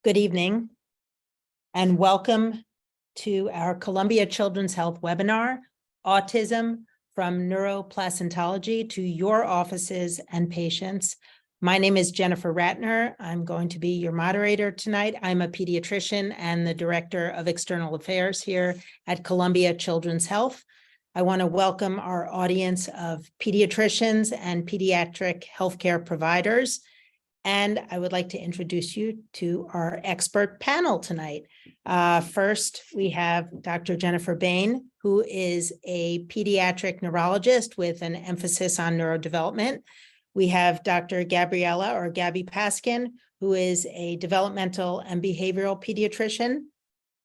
Good evening, and welcome to our Columbia Children's Health webinar, Autism from Neuroplacentology to Your Offices and Patients. My name is Jennifer Ratner. I'm going to be your moderator tonight. I'm a pediatrician and the Director of External Affairs here at Columbia Children's Health. I want to welcome our audience of pediatricians and pediatric healthcare providers. And I would like to introduce you to our expert panel tonight. First, we have Dr. Jennifer Bain, who is a pediatric neurologist with an emphasis on neurodevelopment. We have Dr. Gabriella, or Gabby Paskin, who is a developmental and behavioral pediatrician.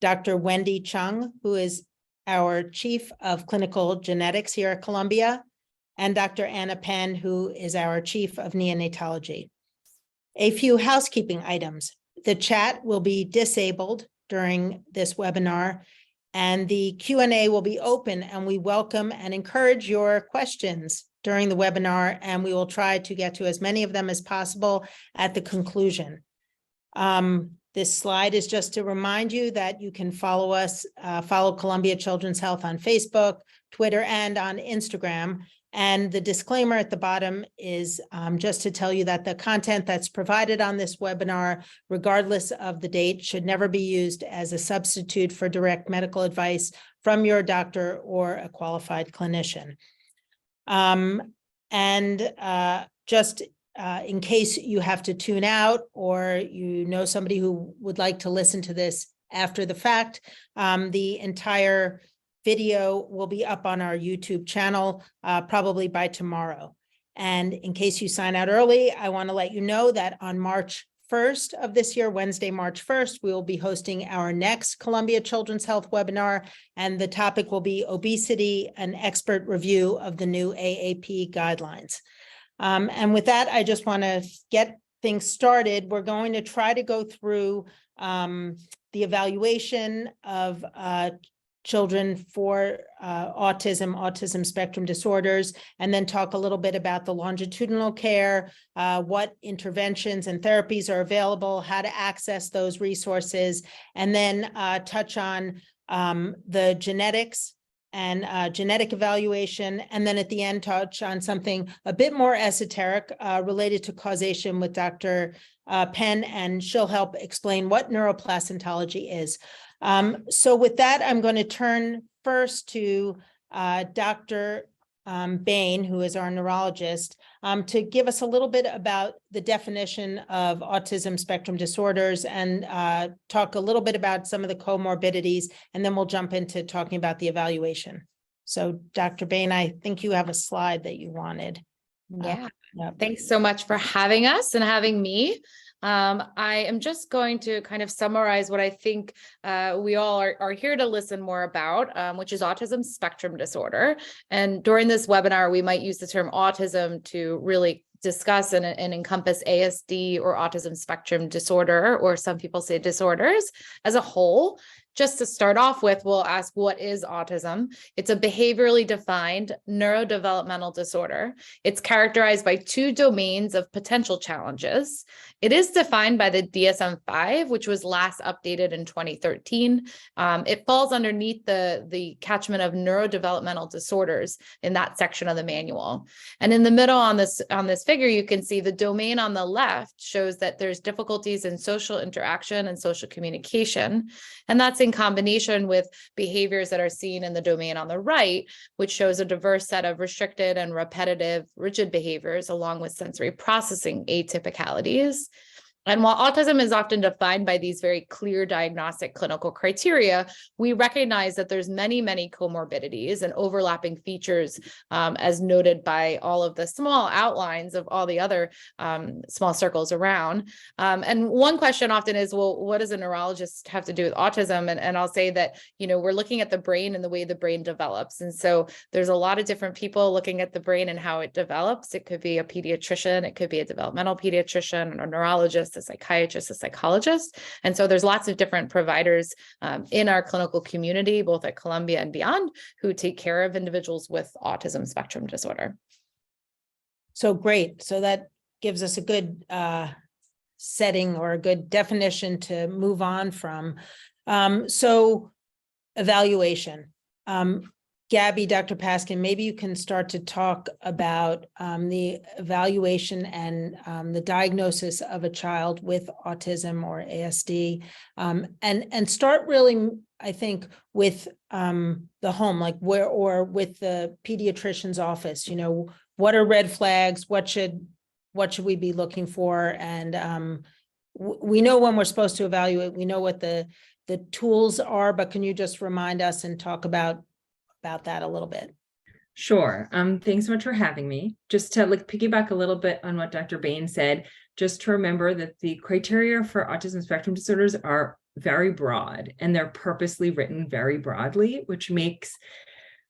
Dr. Wendy Chung, who is our Chief of Clinical Genetics here at Columbia. And Dr. Anna Penn, who is our Chief of Neonatology. A few housekeeping items. The chat will be disabled during this webinar, and the Q&A will be open, and we welcome and encourage your questions during the webinar, and we will try to get to as many of them as possible at the conclusion. This slide is just to remind you that you can follow us, follow Columbia Children's Health on Facebook, Twitter, and on Instagram. And the disclaimer at the bottom is just to tell you that the content that's provided on this webinar, regardless of the date, should never be used as a substitute for direct medical advice from your doctor or a qualified clinician. Just in case you have to tune out or you know somebody who would like to listen to this after the fact, the entire video will be up on our YouTube channel probably by tomorrow. And in case you sign out early, I want to let you know that on March 1st of this year, Wednesday, March 1st, we will be hosting our next Columbia Children's Health webinar, and the topic will be obesity, an expert review of the new AAP guidelines. And with that, I just want to get things started. We're going to try to go through the evaluation of children for autism spectrum disorders, and then talk a little bit about the longitudinal care, what interventions and therapies are available, how to access those resources, and then touch on the genetics and genetic evaluation, and then at the end touch on something a bit more esoteric related to causation with Dr. Penn, and she'll help explain what neuroplacentology is. So with that, I'm going to turn first to Dr. Bain, who is our neurologist, to give us a little bit about the definition of autism spectrum disorders and talk a little bit about some of the comorbidities, and then we'll jump into talking about the evaluation. So Dr. Bain, I think you have a slide that you wanted. Yeah, thanks so much for having us and having me. I am just going to kind of summarize what I think we all are here to listen more about, which is autism spectrum disorder. And during this webinar, we might use the term autism to really discuss and encompass ASD or autism spectrum disorder, or some people say disorders as a whole. Just to start off with, we'll ask, what is autism? It's a behaviorally defined neurodevelopmental disorder. It's characterized by two domains of potential challenges. It is defined by the DSM-5, which was last updated in 2013. It falls underneath the catchment of neurodevelopmental disorders in that section of the manual. And in the middle on this figure, you can see the domain on the left shows that there's difficulties in social interaction and social communication. And that's in combination with behaviors that are seen in the domain on the right, which shows a diverse set of restricted and repetitive rigid behaviors, along with sensory processing atypicalities. And while autism is often defined by these very clear diagnostic clinical criteria, we recognize that there's many, many comorbidities and overlapping features, as noted by all of the small outlines of all the other small circles around. And one question often is, well, what does a neurologist have to do with autism? And I'll say that, we're looking at the brain and the way the brain develops. And so there's a lot of different people looking at the brain and how it develops. It could be a pediatrician, it could be a developmental pediatrician, a neurologist, a psychiatrist, a psychologist. And so there's lots of different providers in our clinical community, both at Columbia and beyond, who take care of individuals with autism spectrum disorder. So great. So that gives us a good setting or a good definition to move on from. So evaluation. Gabby, Dr. Paskin, maybe you can start to talk about the evaluation and the diagnosis of a child with autism or ASD, and start really, I think, with the home, like where, or with the pediatrician's office. You know, what are red flags? What should we be looking for? And we know when we're supposed to evaluate. We know what the tools are, but can you just remind us and talk about that a little bit? Sure. Thanks so much for having me. Just to piggyback a little bit on what Dr. Bain said, just to remember that the criteria for autism spectrum disorders are very broad, and they're purposely written very broadly, which makes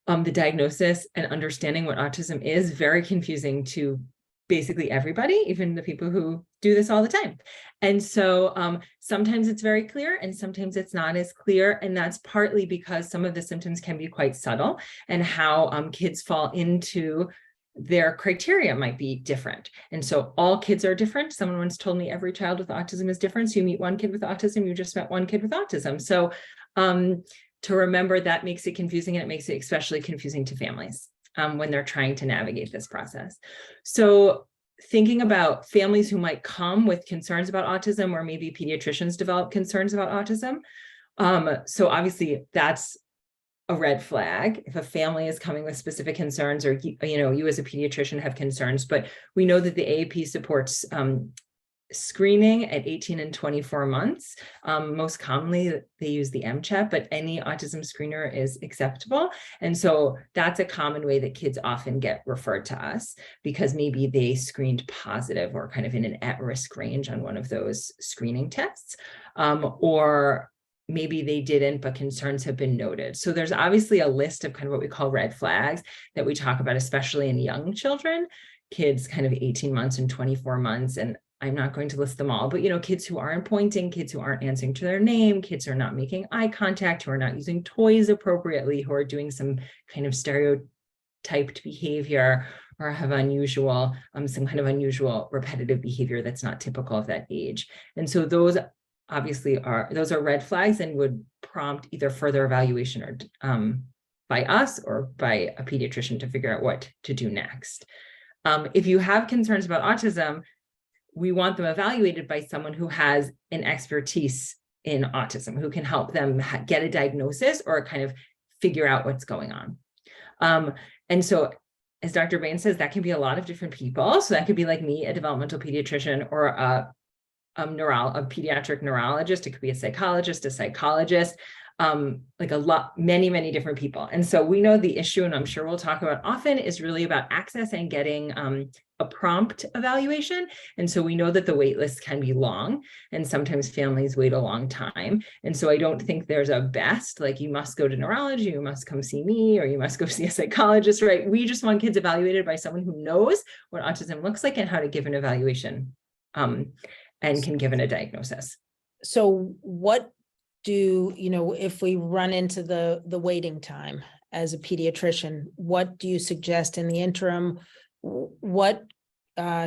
the diagnosis and understanding what autism is very confusing to basically everybody, even the people who do this all the time. And so sometimes it's very clear and sometimes it's not as clear. And that's partly because some of the symptoms can be quite subtle, and how kids fall into their criteria might be different. And so all kids are different. Someone once told me every child with autism is different. So you meet one kid with autism, you just met one kid with autism. So to remember that makes it confusing, and it makes it especially confusing to families when they're trying to navigate this process. So thinking about families who might come with concerns about autism, or maybe pediatricians develop concerns about autism. So obviously that's a red flag if a family is coming with specific concerns, or you as a pediatrician have concerns. But we know that the AAP supports screening at 18 and 24 months. Most commonly, they use the MCHEP, but any autism screener is acceptable. And so that's a common way that kids often get referred to us, because maybe they screened positive or kind of in an at-risk range on one of those screening tests, or maybe they didn't, but concerns have been noted. So there's obviously a list of kind of what we call red flags that we talk about, especially in young children, kids kind of 18 months and 24 months. And I'm not going to list them all, but kids who aren't pointing, kids who aren't answering to their name, kids who are not making eye contact, who are not using toys appropriately, who are doing some kind of stereotyped behavior, or have unusual, some kind of unusual repetitive behavior that's not typical of that age. And so those obviously are red flags, and would prompt either further evaluation or by us or by a pediatrician to figure out what to do next. If you have concerns about autism, we want them evaluated by someone who has an expertise in autism, who can help them get a diagnosis or kind of figure out what's going on. And so, as Dr. Bain says, that can be a lot of different people. So that could be like me, a developmental pediatrician, or a pediatric neurologist. It could be a psychologist, many different people. And so we know the issue, and I'm sure we'll talk about often, is really about access and getting a prompt evaluation. And so we know that the wait list can be long, and sometimes families wait a long time. And so I don't think there's a best, like you must go to neurology, you must come see me, or you must go see a psychologist, right? We just want kids evaluated by someone who knows what autism looks like and how to give an evaluation and can give a diagnosis. So what if we run into the waiting time as a pediatrician, what do you suggest in the interim? What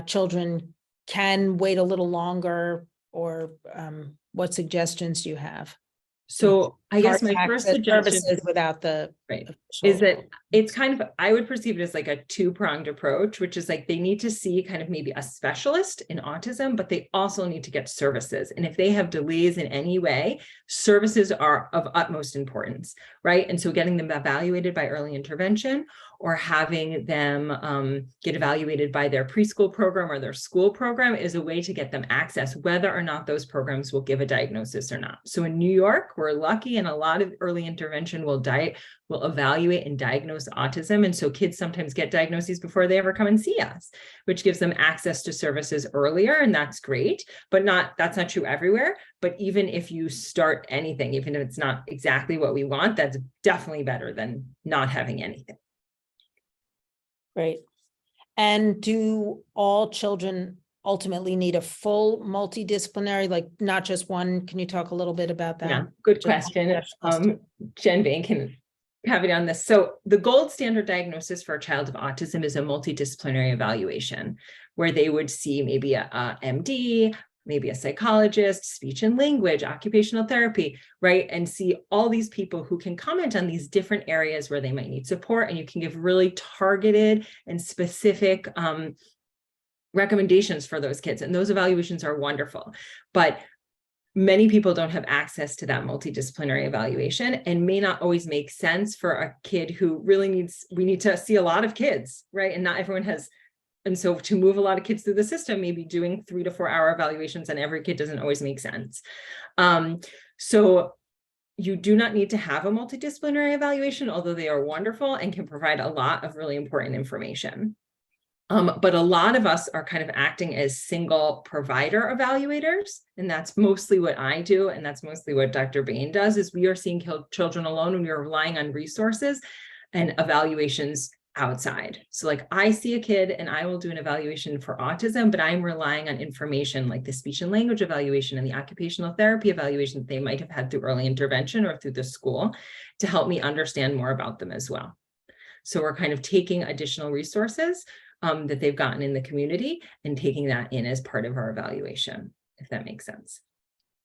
children can wait a little longer, or what suggestions do you have? So I guess my first suggestion is without the is that it's kind of, I would perceive it as like a two-pronged approach, which is like they need to see kind of maybe a specialist in autism, but they also need to get services. And if they have delays in any way, services are of utmost importance, right? And so getting them evaluated by early intervention, or having them get evaluated by their preschool program or their school program, is a way to get them access, whether or not those programs will give a diagnosis or not. So in New York, we're lucky, and a lot of early intervention will evaluate and diagnose autism. And so kids sometimes get diagnoses before they ever come and see us, which gives them access to services earlier. And that's great, but that's not true everywhere. But even if you start anything, even if it's not exactly what we want, that's definitely better than not having anything. Great. And do all children ultimately need a full multidisciplinary, like not just one? Can you talk a little bit about that? Yeah, good question. Jen Bain can have it on this. So the gold standard diagnosis for a child of autism is a multidisciplinary evaluation, where they would see maybe a MD, maybe a psychologist, speech and language, occupational therapy, right? And see all these people who can comment on these different areas where they might need support, and you can give really targeted and specific recommendations for those kids. And those evaluations are wonderful, but many people don't have access to that multidisciplinary evaluation, and may not always make sense for a kid who really we need to see a lot of kids, right? And not everyone has. And so to move a lot of kids through the system, maybe doing 3 to 4 hour evaluations on every kid doesn't always make sense. So you do not need to have a multidisciplinary evaluation, although they are wonderful and can provide a lot of really important information. But a lot of us are kind of acting as single provider evaluators, and that's mostly what I do, and that's mostly what Dr. Bain does, is we are seeing children alone, and we are relying on resources and evaluations outside. So like I see a kid and I will do an evaluation for autism, but I'm relying on information like the speech and language evaluation and the occupational therapy evaluation that they might have had through early intervention or through the school to help me understand more about them as well. So we're kind of taking additional resources that they've gotten in the community and taking that in as part of our evaluation, if that makes sense.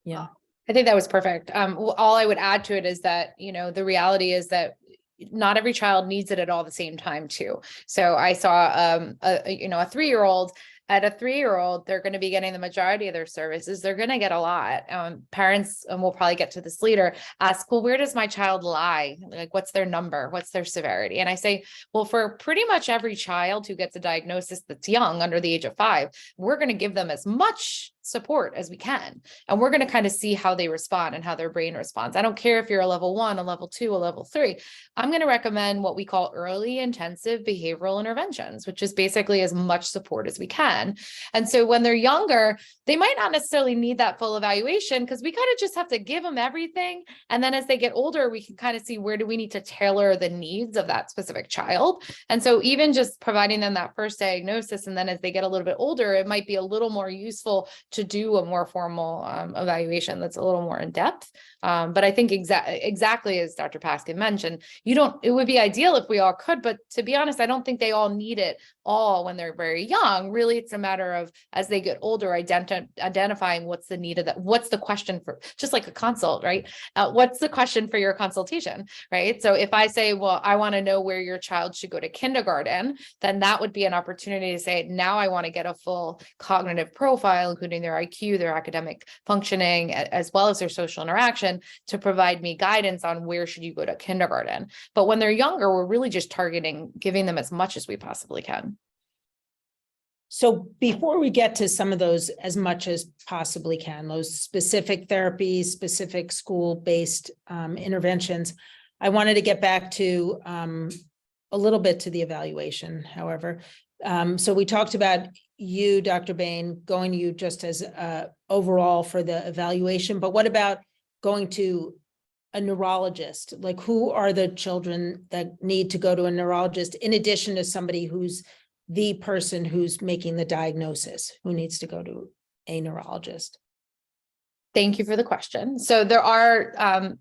Yeah. I think that was perfect. All I would add to it is that, the reality is that not every child needs it at all the same time too. So I saw, a 3-year-old. At a 3-year-old, they're going to be getting the majority of their services. They're going to get a lot. Parents, and we'll probably get to this later, ask, well, where does my child lie? Like, what's their number? What's their severity? And I say, well, for pretty much every child who gets a diagnosis that's young, under the age of 5, we're going to give them as much support as we can. And we're going to kind of see how they respond and how their brain responds. I don't care if you're a level 1, a level 2, a level 3. I'm going to recommend what we call early intensive behavioral interventions, which is basically as much support as we can. And so when they're younger, they might not necessarily need that full evaluation, because we kind of just have to give them everything. And then as they get older, we can kind of see where do we need to tailor the needs of that specific child. And so even just providing them that first diagnosis, and then as they get a little bit older, it might be a little more useful to do a more formal evaluation that's a little more in depth. But I think exactly as Dr. Paskin mentioned, it would be ideal if we all could, but to be honest, I don't think they all need it all when they're very young. Really, it's a matter of, as they get older, identifying what's the need of that. What's the question for, just like a consult, right? What's the question for your consultation, right? So if I say, well, I want to know where your child should go to kindergarten, then that would be an opportunity to say, now I want to get a full cognitive profile, including their IQ, their academic functioning, as well as their social interaction, to provide me guidance on where should you go to kindergarten. But when they're younger, we're really just targeting giving them as much as we possibly can. So before we get to some of those as much as possibly can, those specific therapies, specific school-based interventions, I wanted to get back to a little bit to the evaluation, however. So we talked about you, Dr. Bain, going to you just as overall for the evaluation, but what about going to a neurologist? Like, who are the children that need to go to a neurologist in addition to somebody who's the person who's making the diagnosis, who needs to go to a neurologist? Thank you for the question. So there are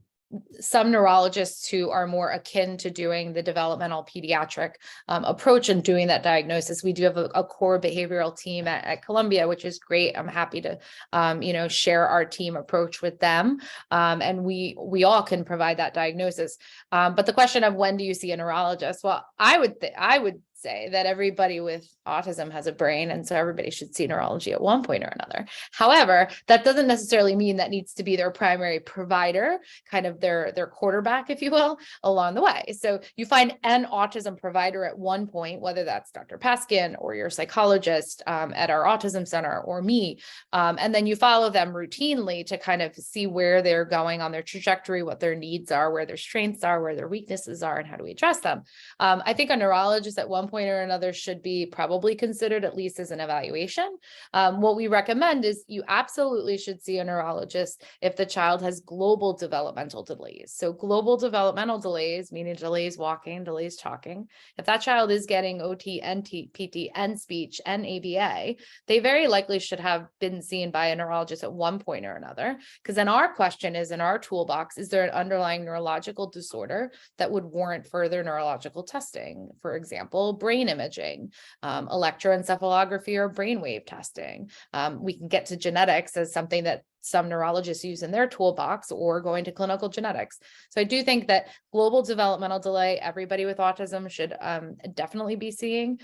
some neurologists who are more akin to doing the developmental pediatric approach and doing that diagnosis. We do have a core behavioral team at Columbia, which is great. I'm happy to, share our team approach with them. And we all can provide that diagnosis. But the question of when do you see a neurologist? Well, I would say that everybody with autism has a brain, and so everybody should see neurology at one point or another. However, that doesn't necessarily mean that needs to be their primary provider, kind of their quarterback, if you will, along the way. So you find an autism provider at one point, whether that's Dr. Paskin or your psychologist at our autism center or me, and then you follow them routinely to kind of see where they're going on their trajectory, what their needs are, where their strengths are, where their weaknesses are, and how do we address them. I think a neurologist at one point or another should be probably considered at least as an evaluation. What we recommend is you absolutely should see a neurologist if the child has global developmental delays. So global developmental delays, meaning delays walking, delays talking. If that child is getting OT, NT, PT, and speech, and ABA, they very likely should have been seen by a neurologist at one point or another. Because then our question is, in our toolbox, is there an underlying neurological disorder that would warrant further neurological testing? For example, brain imaging, electroencephalography or brainwave testing. We can get to genetics as something that some neurologists use in their toolbox, or going to clinical genetics. So I do think that global developmental delay, everybody with autism should definitely be seeing.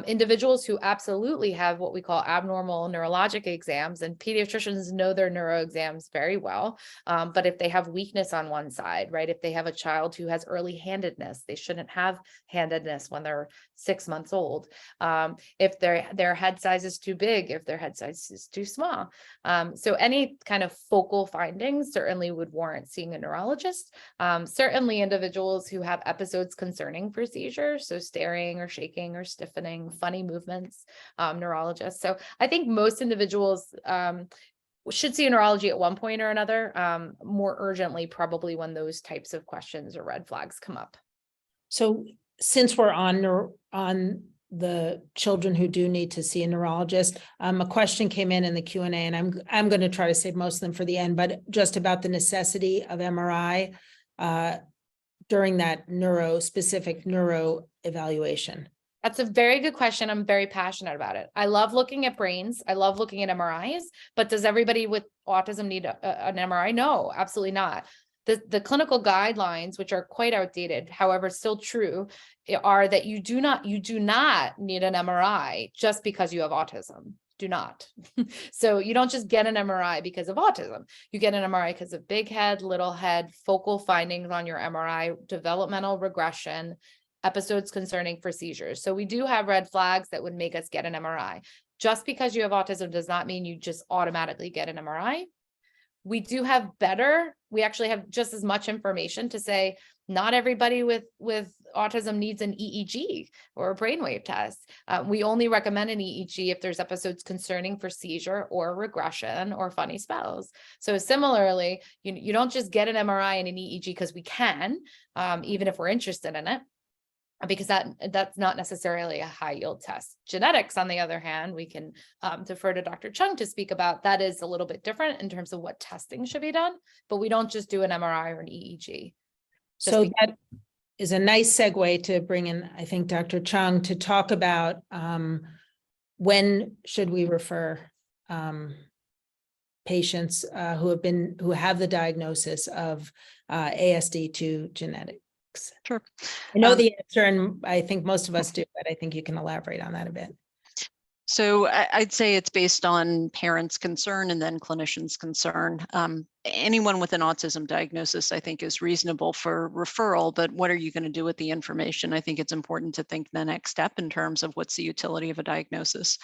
Individuals who absolutely have what we call abnormal neurologic exams, and pediatricians know their neuro exams very well. But if they have weakness on one side, right? If they have a child who has early handedness, they shouldn't have handedness when they're 6 months old. If their head size is too big, if their head size is too small. So any kind of focal findings certainly would warrant seeing a neurologist. Certainly individuals who have episodes concerning for seizures, so staring or shaking or stiffening, funny movements, neurologists. So I think most individuals should see a neurology at one point or another, more urgently, probably when those types of questions or red flags come up. So since we're on the children who do need to see a neurologist, a question came in the Q&A, and I'm going to try to save most of them for the end, but just about the necessity of MRI during that specific neuro evaluation. That's a very good question. I'm very passionate about it. I love looking at brains. I love looking at MRIs, but does everybody with autism need an MRI? No, absolutely not. The clinical guidelines, which are quite outdated, however, still true, are that you do not need an MRI just because you have autism. Do not. So you don't just get an MRI because of autism. You get an MRI because of big head, little head, focal findings on your MRI, developmental regression, episodes concerning for seizures. So we do have red flags that would make us get an MRI. Just because you have autism does not mean you just automatically get an MRI. We actually have just as much information to say not everybody with autism needs an EEG or a brainwave test. We only recommend an EEG if there's episodes concerning for seizure or regression or funny spells. So similarly, you don't just get an MRI and an EEG because we can, even if we're interested in it, because that's not necessarily a high yield test. Genetics, on the other hand, we can defer to Dr. Chung to speak about. That is a little bit different in terms of what testing should be done, but we don't just do an MRI or an EEG. So that is a nice segue to bring in, I think, Dr. Chung to talk about when should we refer patients who have the diagnosis of ASD to genetics. Sure. I know the answer, and I think most of us do, but I think you can elaborate on that a bit. So I'd say it's based on parents' concern and then clinicians' concern. Anyone with an autism diagnosis, I think, is reasonable for referral, but what are you going to do with the information? I think it's important to think the next step in terms of what's the utility of a diagnosis.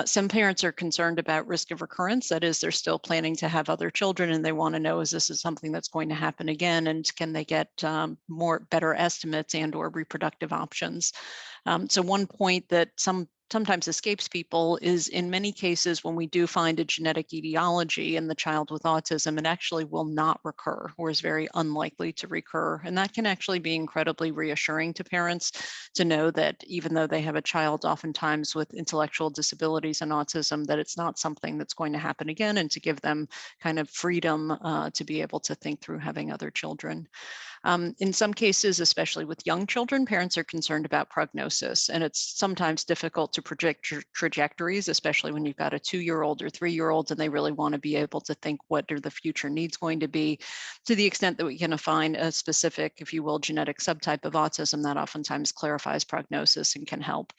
Some parents are concerned about risk of recurrence. That is, they're still planning to have other children and they want to know, is this something that's going to happen again? And can they get better estimates and or reproductive options? So one point that sometimes escapes people is, in many cases, when we do find a genetic etiology in the child with autism, it actually will not recur or is very unlikely to recur. And that can actually be incredibly reassuring to parents to know that even though they have a child oftentimes with intellectual disabilities and autism, that it's not something that's going to happen again, and to give them kind of freedom to be able to think through having other children. In some cases, especially with young children, parents are concerned about prognosis, and it's sometimes difficult to project trajectories, especially when you've got a 2-year-old or 3-year-old and they really want to be able to think, what are the future needs going to be? To the extent that we can find a specific, if you will, genetic subtype of autism, that oftentimes clarifies prognosis and can help.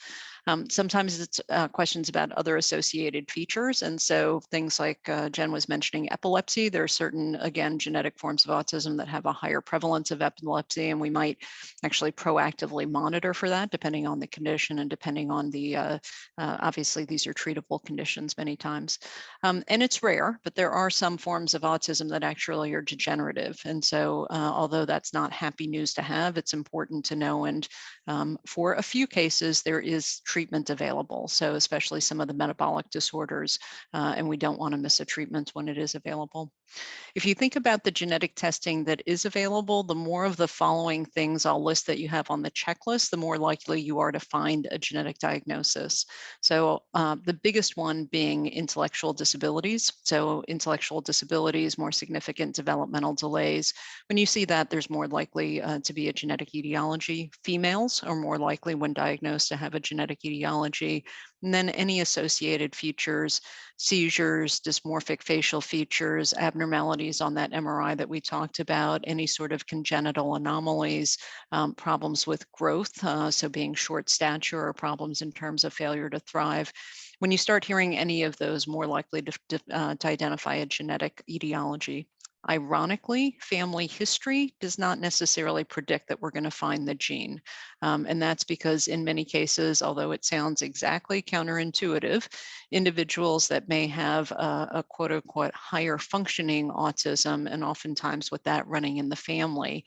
Sometimes it's questions about other associated features. And so things like Jen was mentioning epilepsy, there are certain, again, genetic forms of autism that have a higher prevalence of epilepsy, and we might actually proactively monitor for that depending on the condition and depending on the, obviously these are treatable conditions many times. And it's rare, but there are some forms of autism that actually are degenerative. And so although that's not happy news to have, it's important to know. And for a few cases, there is treatment available. So especially some of the metabolic disorders, and we don't want to miss a treatment when it is available. If you think about the genetic testing that is available, the more of the following things I'll list that you have on the checklist, the more likely you are to find a genetic diagnosis. So the biggest one being intellectual disabilities. So intellectual disabilities, more significant developmental delays. When you see that, there's more likely to be a genetic etiology. Females are more likely when diagnosed to have a genetic etiology. And then any associated features, seizures, dysmorphic facial features, abnormalities on that MRI that we talked about, any sort of congenital anomalies, problems with growth, so being short stature or problems in terms of failure to thrive. When you start hearing any of those, more likely to identify a genetic etiology. Ironically, family history does not necessarily predict that we're going to find the gene. And that's because in many cases, although it sounds exactly counterintuitive, individuals that may have a quote unquote higher functioning autism, and oftentimes with that running in the family,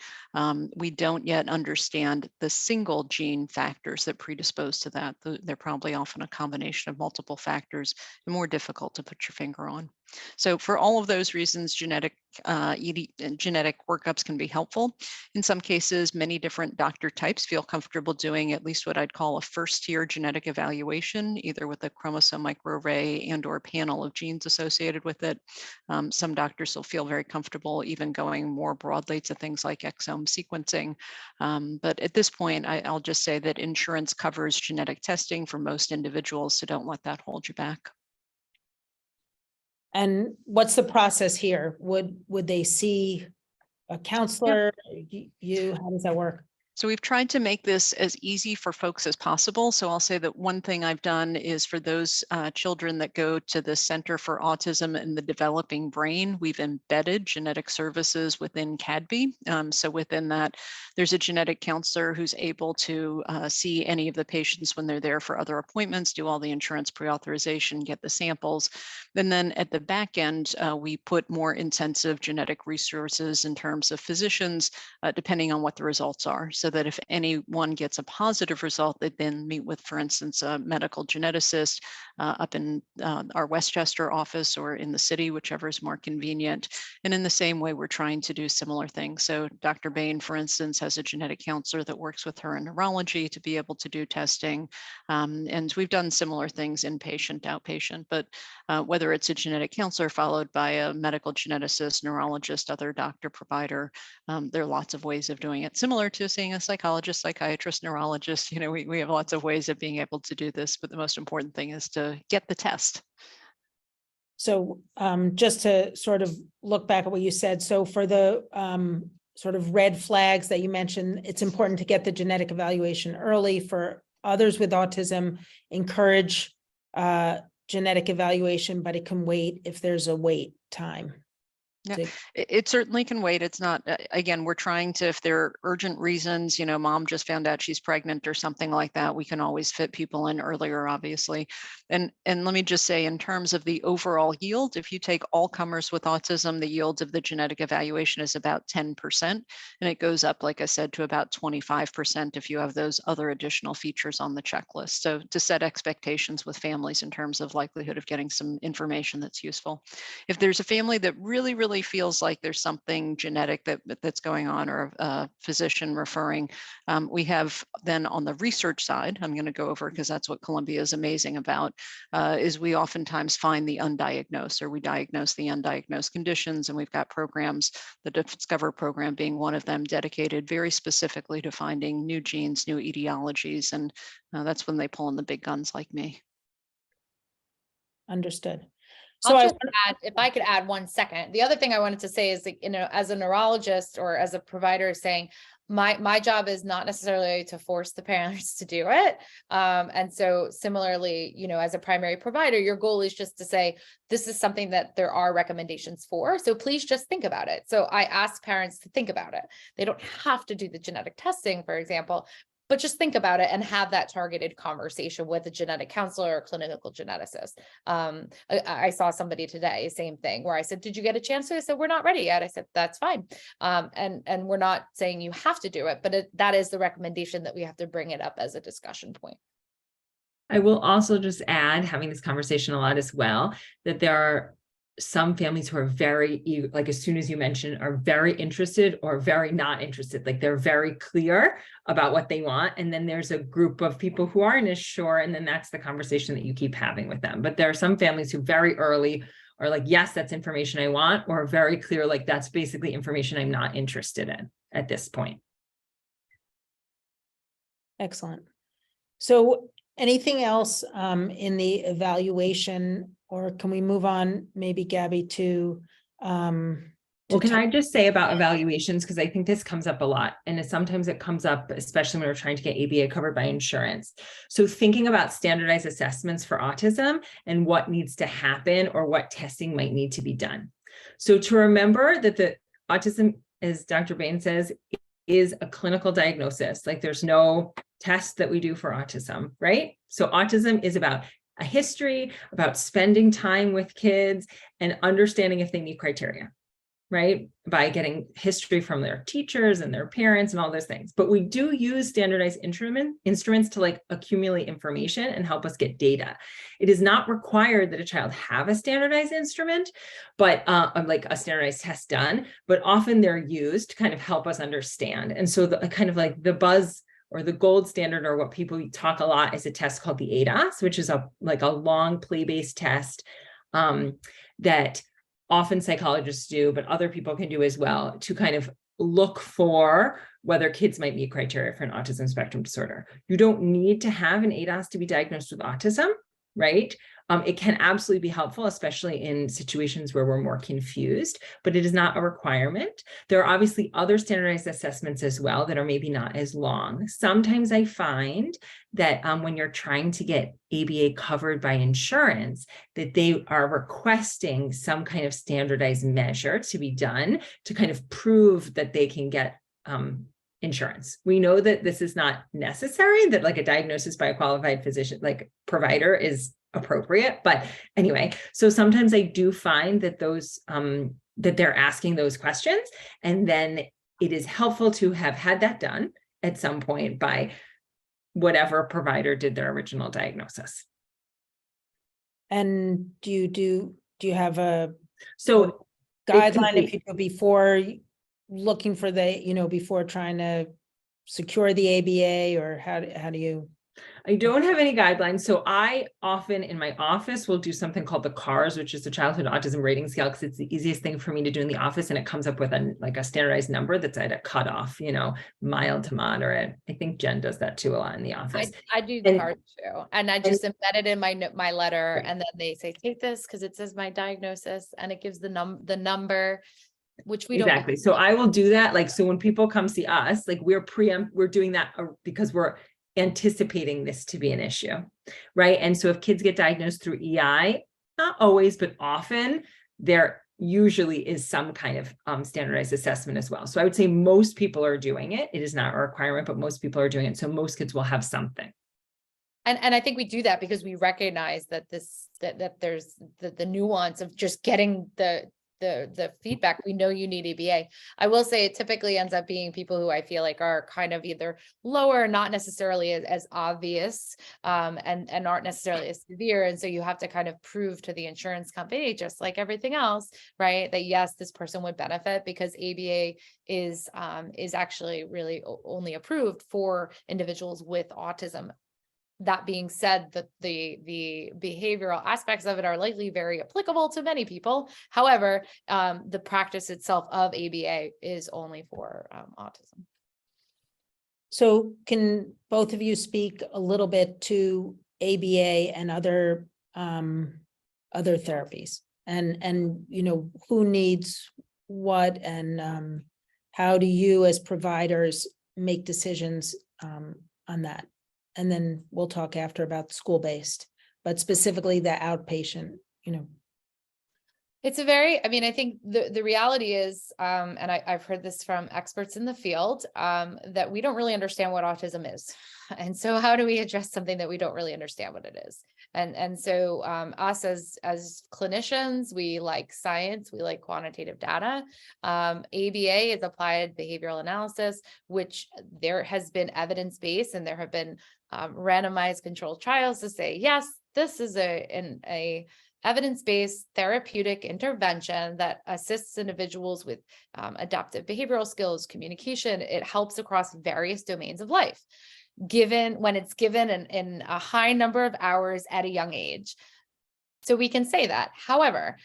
we don't yet understand the single gene factors that predispose to that. They're probably often a combination of multiple factors and more difficult to put your finger on. So for all of those reasons, genetic workups can be helpful. In some cases, many different doctor types feel comfortable doing at least what I'd call a first-tier genetic evaluation, either with a chromosome microarray and or panel of genes associated with it. Some doctors will feel very comfortable even going more broadly to things like exome sequencing. But at this point, I'll just say that insurance covers genetic testing for most individuals, so don't let that hold you back. And what's the process here? Would they see a counselor? You, how does that work? So we've tried to make this as easy for folks as possible. So I'll say that one thing I've done is for those children that go to the Center for Autism and the Developing Brain, we've embedded genetic services within CADB. So within that, there's a genetic counselor who's able to see any of the patients when they're there for other appointments, do all the insurance pre-authorization, get the samples. And then at the back end, we put more intensive genetic resources in terms of physicians, depending on what the results are. So that if anyone gets a positive result, they then meet with, for instance, a medical geneticist up in our Westchester office or in the city, whichever is more convenient. And in the same way, we're trying to do similar things. So Dr. Bain, for instance, has a genetic counselor that works with her in neurology to be able to do testing. And we've done similar things inpatient, outpatient, but whether it's a genetic counselor followed by a medical geneticist, neurologist, other doctor, provider, there are lots of ways of doing it, similar to seeing a psychologist, psychiatrist, neurologist. You know, we have lots of ways of being able to do this, but the most important thing is to get the test. So just to sort of look back at what you said, so for the sort of red flags that you mentioned, it's important to get the genetic evaluation early. For others with autism, encourage genetic evaluation, but it can wait if there's a wait time. Yeah, it certainly can wait. It's not, again, we're trying to, if there are urgent reasons, you know, mom just found out she's pregnant or something like that, we can always fit people in earlier, obviously. And let me just say, in terms of the overall yield, if you take all comers with autism, the yield of the genetic evaluation is about 10%. And it goes up, like I said, to about 25% if you have those other additional features on the checklist. So to set expectations with families in terms of likelihood of getting some information that's useful. If there's a family that really feels like there's something genetic that's going on, or a physician referring, we have then on the research side, I'm going to go over because that's what Columbia is amazing about, is we oftentimes find the undiagnosed, or we diagnose the undiagnosed conditions, and we've got programs, the Discover program being one of them, dedicated very specifically to finding new genes, new etiologies, and that's when they pull in the big guns like me. Understood. So I'll just add, if I could add 1 second. The other thing I wanted to say is, like, you know, as a neurologist or as a provider, saying my job is not necessarily to force the parents to do it. And so similarly, you know, as a primary provider, your goal is just to say, this is something that there are recommendations for. So please just think about it. So I ask parents to think about it. They don't have to do the genetic testing, for example, but just think about it and have that targeted conversation with a genetic counselor or clinical geneticist. I saw somebody today, same thing, where I said, did you get a chance to? I said, we're not ready yet. I said, that's fine. And we're not saying you have to do it, but that is the recommendation that we have to bring it up as a discussion point. I will also just add, having this conversation a lot as well, that there are some families who are very, like as soon as you mention, are very interested or very not interested. Like they're very clear about what they want. And then there's a group of people who aren't as sure. And then that's the conversation that you keep having with them. But there are some families who very early are like, yes, that's information I want, or very clear, like that's basically information I'm not interested in at this point. Excellent. So anything else in the evaluation, or can we move on, maybe Gabby, to well, can I just say about evaluations, because I think this comes up a lot, and sometimes it comes up, especially when we're trying to get ABA covered by insurance. So thinking about standardized assessments for autism and what needs to happen or what testing might need to be done. So to remember that the autism, as Dr. Bain says, is a clinical diagnosis. Like there's no test that we do for autism, right? So autism is about a history, about spending time with kids and understanding if they meet criteria, right? By getting history from their teachers and their parents and all those things. But we do use standardized instruments to like accumulate information and help us get data. It is not required that a child have a standardized instrument, but like a standardized test done, but often they're used to kind of help us understand. And so the kind of like the buzz or the gold standard, or what people talk a lot, is a test called the ADOS, which is a long play-based test that often psychologists do, but other people can do as well, to kind of look for whether kids might meet criteria for an autism spectrum disorder. You don't need to have an ADOS to be diagnosed with autism, right? It can absolutely be helpful, especially in situations where we're more confused, but it is not a requirement. There are obviously other standardized assessments as well that are maybe not as long. Sometimes I find that when you're trying to get ABA covered by insurance, that they are requesting some kind of standardized measure to be done to kind of prove that they can get insurance. We know that this is not necessary, that like a diagnosis by a qualified physician, like provider, is appropriate. But anyway, so sometimes I do find that those that they're asking those questions, and then it is helpful to have had that done at some point by whatever provider did their original diagnosis. And do you have a so guideline if you go before looking for the, before trying to secure the ABA, or how do you? I don't have any guidelines. So I often in my office will do something called the CARS, which is the Childhood Autism Rating Scale, because it's the easiest thing for me to do in the office. And it comes up with a standardized number that's at a cutoff, mild to moderate. I think Jen does that too a lot in the office. I do the CARS too. And I just embed it in my letter. Right. And then they say, take this because it says my diagnosis, and it gives the number, which we don't. Exactly. So I will do that. Like, so when people come see us, like we're doing that because we're anticipating this to be an issue, right? And so if kids get diagnosed through EI, not always, but often, there usually is some kind of standardized assessment as well. So I would say most people are doing it. It is not a requirement, but most people are doing it. So most kids will have something. And I think we do that because we recognize that that there's the nuance of just getting the feedback. We know you need ABA. I will say it typically ends up being people who I feel like are kind of either lower, not necessarily as obvious, and aren't necessarily as severe. And so you have to kind of prove to the insurance company, just like everything else, right, that yes, this person would benefit, because ABA is actually really only approved for individuals with autism. That being said, the behavioral aspects of it are likely very applicable to many people. However, the practice itself of ABA is only for autism. So can both of you speak a little bit to ABA and other therapies, and who needs what, and how do you as providers make decisions on that? And then we'll talk after about school-based, but specifically the outpatient, It's I think the reality is, and I've heard this from experts in the field, that we don't really understand what autism is. And so how do we address something that we don't really understand what it is? And so us as clinicians, we like science, we like quantitative data. ABA is applied behavioral analysis, which there has been evidence-based, and there have been randomized controlled trials to say, yes, this is a evidence-based therapeutic intervention that assists individuals with adaptive behavioral skills, communication. It helps across various domains of life, when it's given in a high number of hours at a young age. So we can say that. However,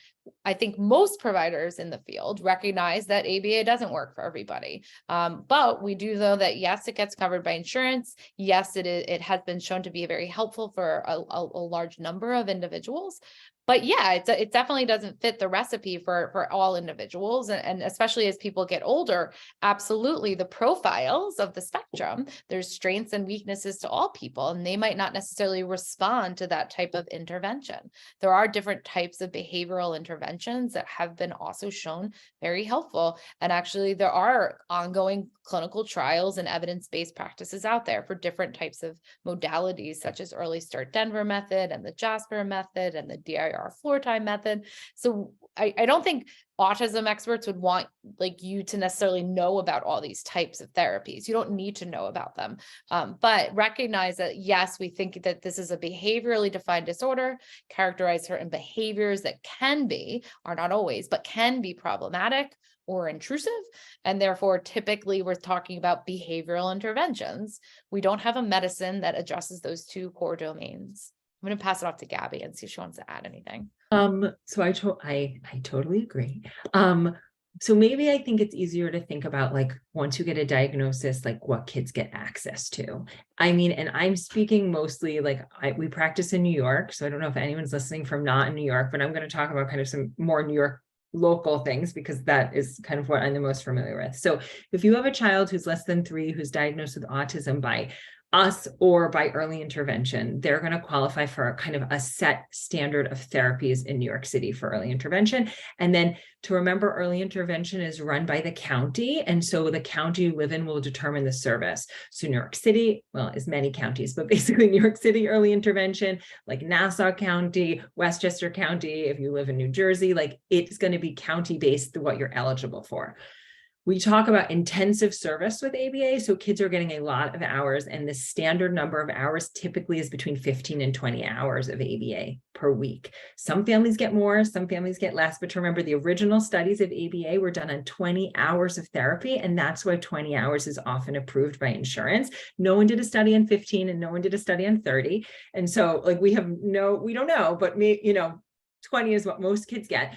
I think most providers in the field recognize that ABA doesn't work for everybody. But we do know that, yes, it gets covered by insurance. Yes, it has been shown to be very helpful for a large number of individuals. But yeah, it definitely doesn't fit the recipe for all individuals. And especially as people get older, absolutely the profiles of the spectrum, there's strengths and weaknesses to all people, and they might not necessarily respond to that type of intervention. There are different types of behavioral interventions that have been also shown very helpful. And actually there are ongoing clinical trials and evidence-based practices out there for different types of modalities, such as early start Denver method and the Jasper method and the DIR floor time method. So I don't think autism experts would want you to necessarily know about all these types of therapies. You don't need to know about them, but recognize that, yes, we think that this is a behaviorally defined disorder characterized certain behaviors that are not always, but can be problematic or intrusive. And therefore, typically we're talking about behavioral interventions. We don't have a medicine that addresses those two core domains. I'm going to pass it off to Gabby and see if she wants to add anything. So I totally agree. So maybe I think it's easier to think about, once you get a diagnosis, what kids get access to. I mean, and I'm speaking mostly we practice in New York. So I don't know if anyone's listening from not in New York, but I'm going to talk about kind of some more New York local things, because that is kind of what I'm the most familiar with. So if you have a child who's less than 3, who's diagnosed with autism by us or by early intervention, they're going to qualify for kind of a set standard of therapies in New York City for early intervention. And then to remember, early intervention is run by the county. And so the county you live in will determine the service. So New York City, well, is many counties, but basically New York City early intervention, like Nassau County, Westchester County, if you live in New Jersey, it's going to be county based what you're eligible for. We talk about intensive service with ABA. So kids are getting a lot of hours, and the standard number of hours typically is between 15 and 20 hours of ABA per week. Some families get more, some families get less, but remember, the original studies of ABA were done on 20 hours of therapy. And that's why 20 hours is often approved by insurance. No one did a study on 15 and no one did a study on 30. And so we don't know, but 20 is what most kids get.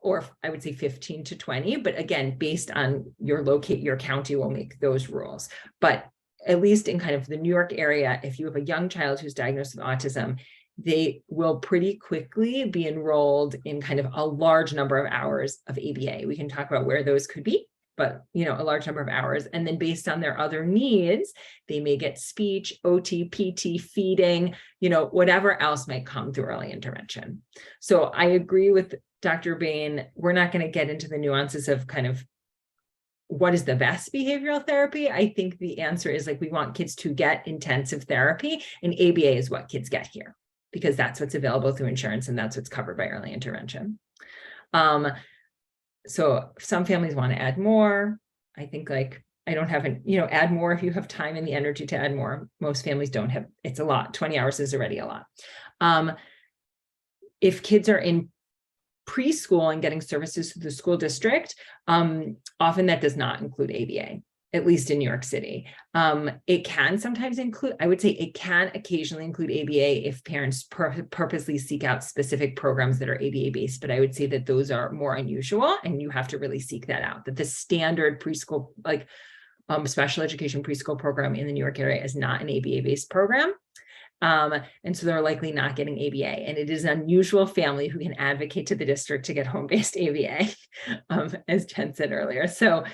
Or I would say 15 to 20, but again, based on your county will make those rules. But at least in kind of the New York area, if you have a young child who's diagnosed with autism, they will pretty quickly be enrolled in kind of a large number of hours of ABA. We can talk about where those could be, but a large number of hours. And then based on their other needs, they may get speech, OT, PT, feeding, whatever else might come through early intervention. So I agree with Dr. Bain. We're not going to get into the nuances of kind of what is the best behavioral therapy. I think the answer is we want kids to get intensive therapy, and ABA is what kids get here because that's what's available through insurance and that's what's covered by early intervention. So some families want to add more. I think I don't have add more if you have time and the energy to add more. Most families don't have, it's a lot. 20 hours is already a lot. If kids are in preschool and getting services through the school district, often that does not include ABA, at least in New York City. It can sometimes include, I would say it can occasionally include ABA if parents purposely seek out specific programs that are ABA based, but I would say that those are more unusual and you have to really seek that out. That the standard preschool, special education preschool program in the New York area is not an ABA based program. And so they're likely not getting ABA, and it is an unusual family who can advocate to the district to get home-based ABA, as Jen said earlier. So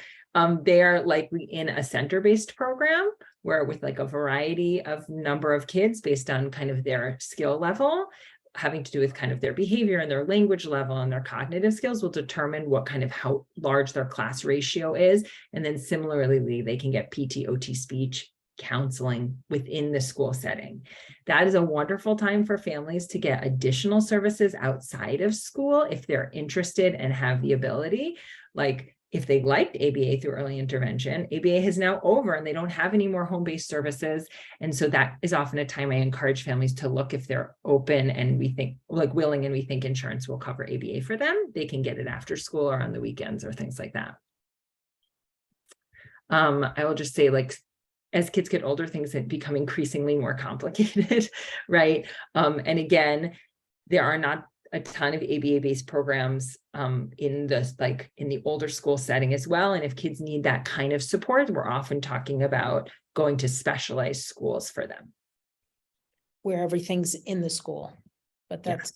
they are likely in a center-based program where with a variety of number of kids based on kind of their skill level, having to do with kind of their behavior and their language level and their cognitive skills will determine what kind of how large their class ratio is. And then similarly, they can get PT, OT, speech, counseling within the school setting. That is a wonderful time for families to get additional services outside of school if they're interested and have the ability. Like if they liked ABA through early intervention, ABA is now over and they don't have any more home-based services. And so that is often a time I encourage families to look if they're open and we think like willing and we think insurance will cover ABA for them. They can get it after school or on the weekends or things like that. I will just say, like, as kids get older, things have become increasingly more complicated, right? And again, there are not a ton of ABA-based programs in the older school setting as well. And if kids need that kind of support, we're often talking about going to specialized schools for them. Where everything's in the school, but that's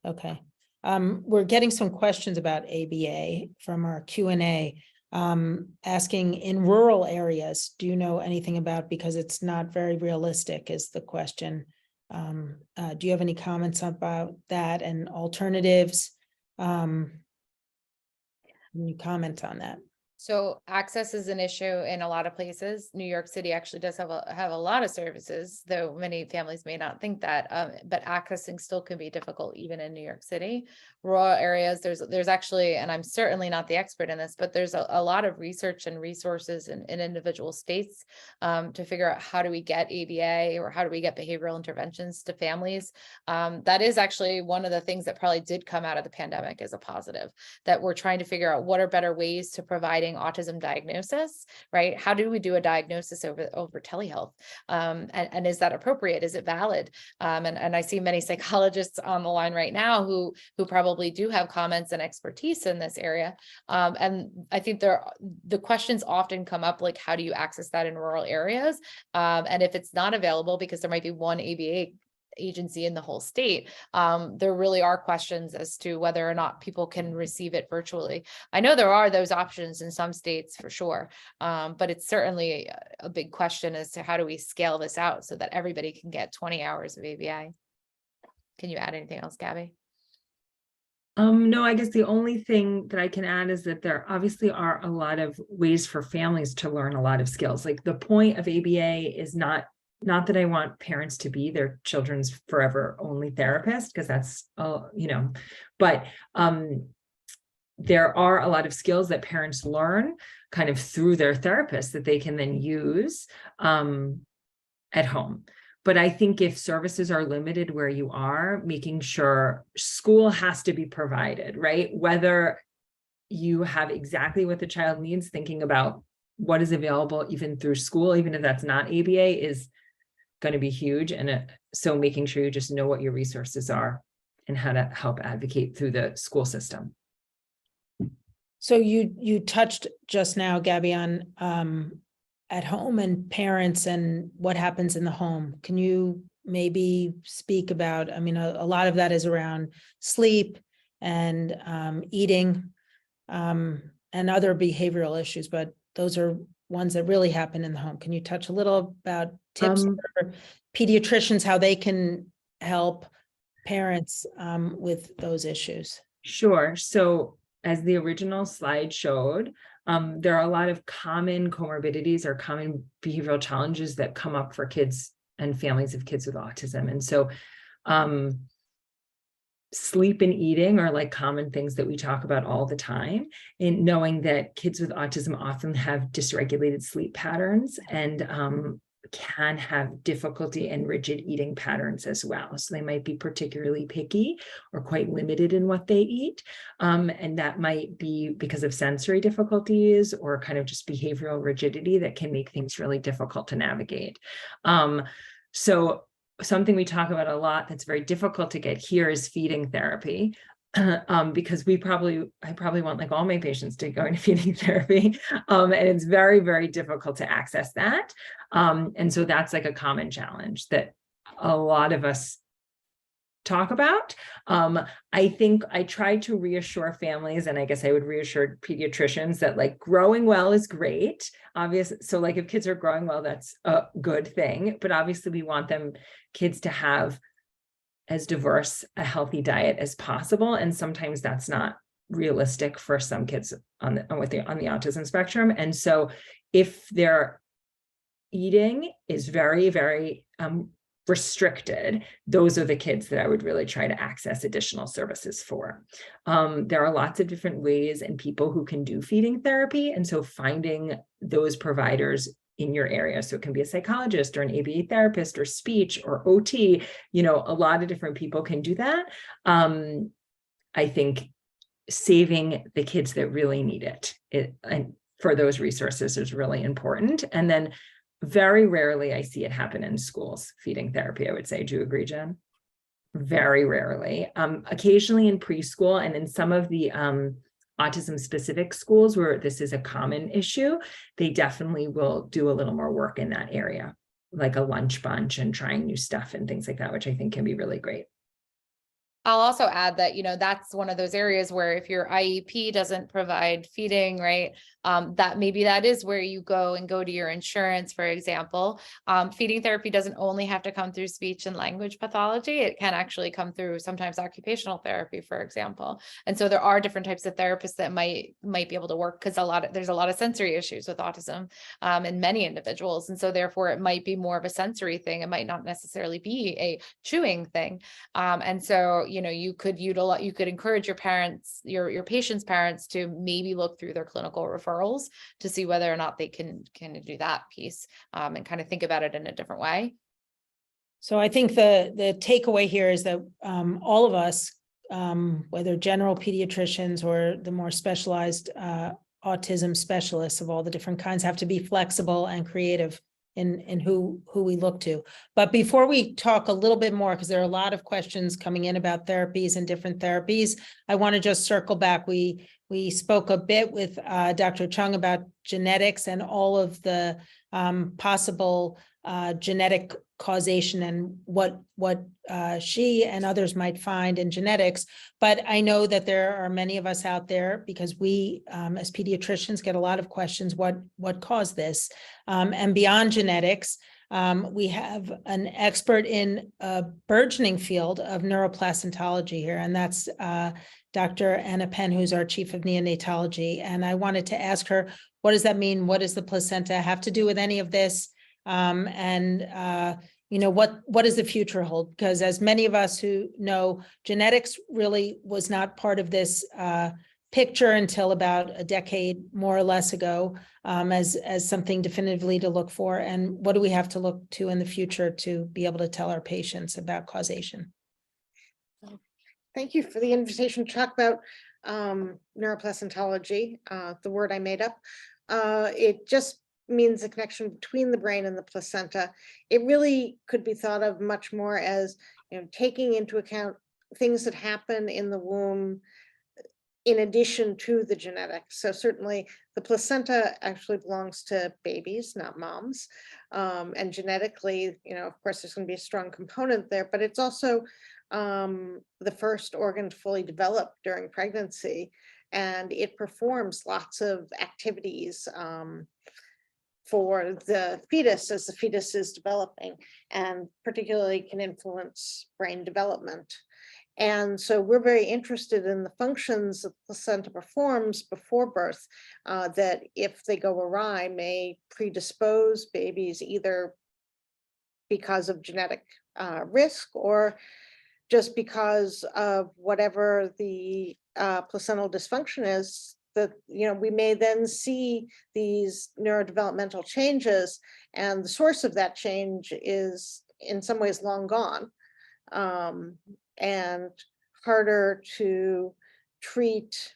okay. We're getting some questions about ABA from our Q&A. Asking in rural areas, do you know anything about, because it's not very realistic is the question. Do you have any comments about that and alternatives? Can you comment on that? So access is an issue in a lot of places. New York City actually does have a lot of services, though many families may not think that, but accessing still can be difficult even in New York City. Rural areas, there's actually, and I'm certainly not the expert in this, but there's a lot of research and resources in individual states to figure out how do we get ABA or how do we get behavioral interventions to families. That is actually one of the things that probably did come out of the pandemic as a positive, that we're trying to figure out what are better ways to provide autism diagnosis, right? How do we do a diagnosis over telehealth? And is that appropriate? Is it valid? And I see many psychologists on the line right now who probably do have comments and expertise in this area. And I think the questions often come up, like, how do you access that in rural areas? And if it's not available because there might be one ABA agency in the whole state, there really are questions as to whether or not people can receive it virtually. I know there are those options in some states for sure, but it's certainly a big question as to how do we scale this out so that everybody can get 20 hours of ABA. Can you add anything else, Gabby? No, I guess the only thing that I can add is that there obviously are a lot of ways for families to learn a lot of skills. Like the point of ABA is not that I want parents to be their children's forever only therapist, because that's, but there are a lot of skills that parents learn kind of through their therapist that they can then use at home. But I think if services are limited where you are, making sure school has to be provided, right? Whether you have exactly what the child needs, thinking about what is available even through school, even if that's not ABA, is going to be huge. And so making sure you just know what your resources are and how to help advocate through the school system. So you touched just now, Gabby, on at home and parents and what happens in the home. Can you maybe speak about, I mean, a lot of that is around sleep and eating and other behavioral issues, but those are ones that really happen in the home. Can you touch a little about tips for pediatricians, how they can help parents with those issues? Sure. So as the original slide showed, there are a lot of common comorbidities or common behavioral challenges that come up for kids and families of kids with autism. And so sleep and eating are like common things that we talk about all the time, in knowing that kids with autism often have dysregulated sleep patterns and can have difficulty and rigid eating patterns as well. So they might be particularly picky or quite limited in what they eat. And that might be because of sensory difficulties or kind of just behavioral rigidity that can make things really difficult to navigate. So something we talk about a lot that's very difficult to get here is feeding therapy. Because I probably want like all my patients to go into feeding therapy. And it's very, very difficult to access that. And so that's like a common challenge that a lot of us talk about. I think I try to reassure families, and I guess I would reassure pediatricians that like growing well is great. Obviously, so like if kids are growing well, that's a good thing. But obviously we want kids to have as diverse a healthy diet as possible. And sometimes that's not realistic for some kids on the autism spectrum. And so if they're eating is very, very restricted, those are the kids that I would really try to access additional services for. There are lots of different ways and people who can do feeding therapy. And so finding those providers in your area. So it can be a psychologist or an ABA therapist or speech or OT, a lot of different people can do that. I think saving the kids that really need it and for those resources is really important. And then very rarely I see it happen in schools, feeding therapy, I would say. Do you agree, Jen? Very rarely. Occasionally in preschool and in some of the autism specific schools where this is a common issue, they definitely will do a little more work in that area, like a lunch bunch and trying new stuff and things like that, which I think can be really great. I'll also add that, that's one of those areas where if your IEP doesn't provide feeding, right, that maybe that is where you go to your insurance, for example. Feeding therapy doesn't only have to come through speech and language pathology. It can actually come through sometimes occupational therapy, for example. And so there are different types of therapists that might be able to work because there's a lot of sensory issues with autism in many individuals. And so therefore it might be more of a sensory thing. It might not necessarily be a chewing thing. And so, you could encourage your parents, your patient's parents to maybe look through their clinical referrals to see whether or not they can do that piece and kind of think about it in a different way. So I think the takeaway here is that all of us, whether general pediatricians or the more specialized autism specialists of all the different kinds, have to be flexible and creative in who we look to. But before we talk a little bit more, because there are a lot of questions coming in about therapies and different therapies, I want to just circle back. We spoke a bit with Dr. Chung about genetics and all of the possible genetic causation and what she and others might find in genetics. But I know that there are many of us out there, because we as pediatricians get a lot of questions, what caused this? And beyond genetics, we have an expert in a burgeoning field of neuroplacentology here, and that's Dr. Anna Penn, who's our chief of neonatology. And I wanted to ask her, what does that mean? What does the placenta have to do with any of this? What does the future hold? Because as many of us who know, genetics really was not part of this picture until about a decade, more or less ago, as something definitively to look for. And what do we have to look to in the future to be able to tell our patients about causation? Thank you for the invitation to talk about neuroplacentology, the word I made up. It just means the connection between the brain and the placenta. It really could be thought of much more as taking into account things that happen in the womb in addition to the genetics. So certainly the placenta actually belongs to babies, not moms. And genetically, of course, there's going to be a strong component there, but it's also the first organ to fully develop during pregnancy. And it performs lots of activities for the fetus as the fetus is developing, and particularly can influence brain development. And so we're very interested in the functions that the placenta performs before birth that, if they go awry, may predispose babies either because of genetic risk or just because of whatever the placental dysfunction is, that we may then see these neurodevelopmental changes, and the source of that change is in some ways long gone and harder to treat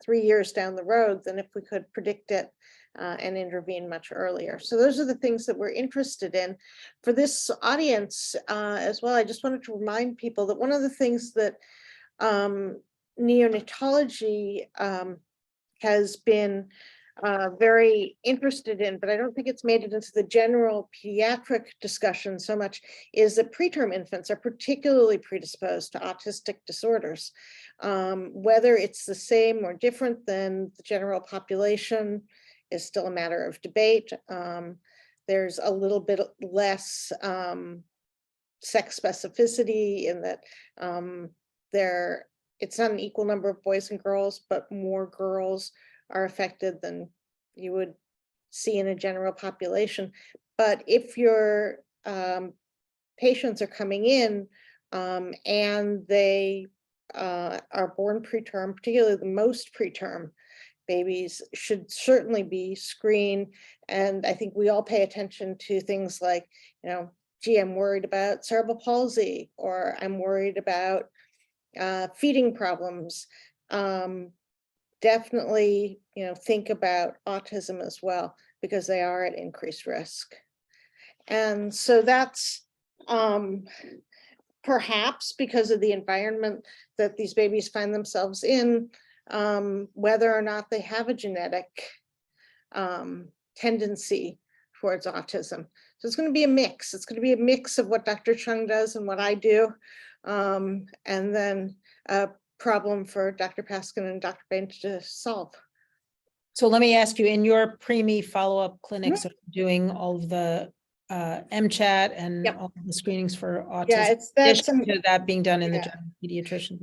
3 years down the road than if we could predict it and intervene much earlier. So those are the things that we're interested in. For this audience as well, I just wanted to remind people that one of the things that neonatology has been very interested in, but I don't think it's made it into the general pediatric discussion so much, is that preterm infants are particularly predisposed to autistic disorders. Whether it's the same or different than the general population is still a matter of debate. There's a little bit less sex specificity in that it's not an equal number of boys and girls, but more girls are affected than you would see in a general population. But if your patients are coming in and they are born preterm, particularly the most preterm babies should certainly be screened. And I think we all pay attention to things like, gee, I'm worried about cerebral palsy, or I'm worried about feeding problems. Definitely, think about autism as well, because they are at increased risk. And so that's perhaps because of the environment that these babies find themselves in, whether or not they have a genetic tendency towards autism. So it's going to be a mix. It's going to be a mix of what Dr. Chung does and what I do. And then a problem for Dr. Paskin and Dr. Bain to solve. So let me ask you, in your preemie follow-up clinics, are you doing all of the MChat and Yep. all the screenings for autism? Yeah, that's that being done in the yeah. general pediatrician.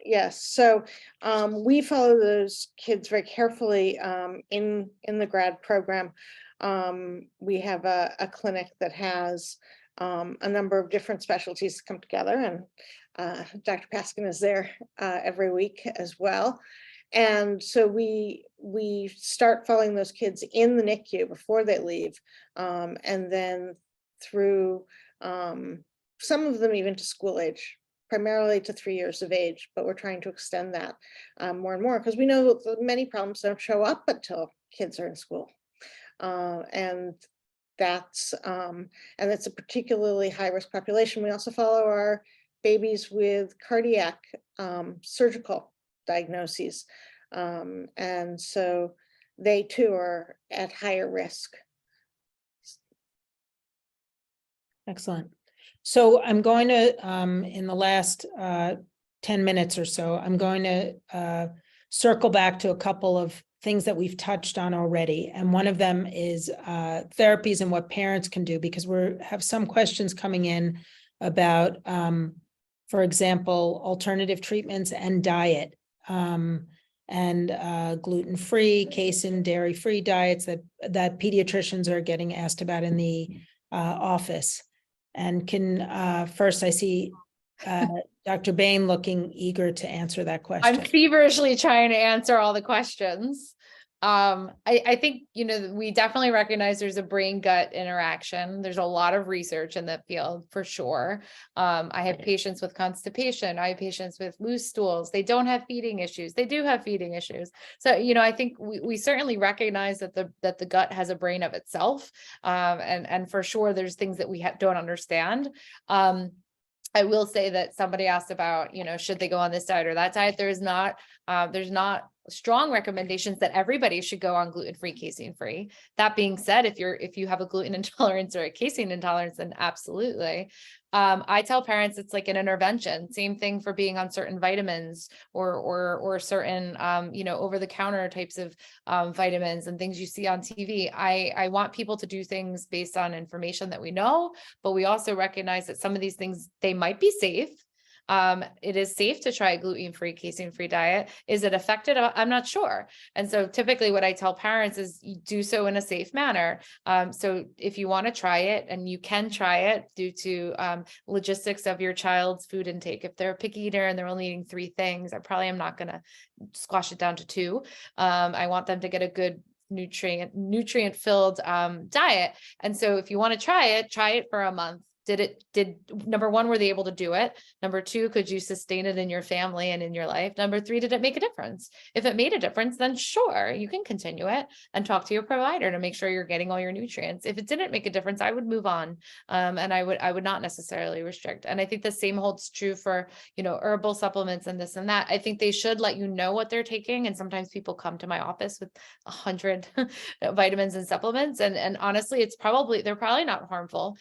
Yes. So we follow those kids very carefully in the grad program. We have a clinic that has a number of different specialties come together, and Dr. Paskin is there every week as well. And so we start following those kids in the NICU before they leave, and then through some of them even to school age, primarily to 3 years of age, but we're trying to extend that more and more, because we know that many problems don't show up until kids are in school. And that's a particularly high-risk population. We also follow our babies with cardiac surgical diagnoses. And so they too are at higher risk. Excellent. So I'm going to, in the last 10 minutes or so, I'm going to circle back to a couple of things that we've touched on already. And one of them is therapies and what parents can do, because we have some questions coming in about, for example, alternative treatments and diet, and gluten-free, casein, dairy-free diets that pediatricians are getting asked about in the office. And can first, I see Dr. Bain looking eager to answer that question. I'm feverishly trying to answer all the questions. I think, we definitely recognize there's a brain-gut interaction. There's a lot of research in that field for sure. I have patients with constipation. I have patients with loose stools. They don't have feeding issues. They do have feeding issues. So, I think we certainly recognize that the gut has a brain of itself. And for sure, there's things that we don't understand. I will say that somebody asked about, should they go on this diet or that diet? There's not strong recommendations that everybody should go on gluten-free, casein-free. That being said, if you have a gluten intolerance or a casein intolerance, then absolutely. I tell parents it's like an intervention. Same thing for being on certain vitamins or certain over-the-counter types of vitamins and things you see on TV. I want people to do things based on information that we know, but we also recognize that some of these things, they might be safe. It is safe to try a gluten-free, casein-free diet. Is it effective? I'm not sure. And so typically what I tell parents is you do so in a safe manner. So if you want to try it, and you can try it due to logistics of your child's food intake. If they're a picky eater and they're only eating 3 things, I probably am not going to squash it down to 2. I want them to get a good nutrient filled diet. And so if you want to try it for a month. Did number 1, were they able to do it? Number 2, could you sustain it in your family and in your life? Number 3, did it make a difference? If it made a difference, then sure, you can continue it and talk to your provider to make sure you're getting all your nutrients. If it didn't make a difference, I would move on. And I would not necessarily restrict. And I think the same holds true for, herbal supplements and this and that. I think they should let you know what they're taking. And sometimes people come to my office with 100 vitamins and supplements. And honestly, they're probably not harmful.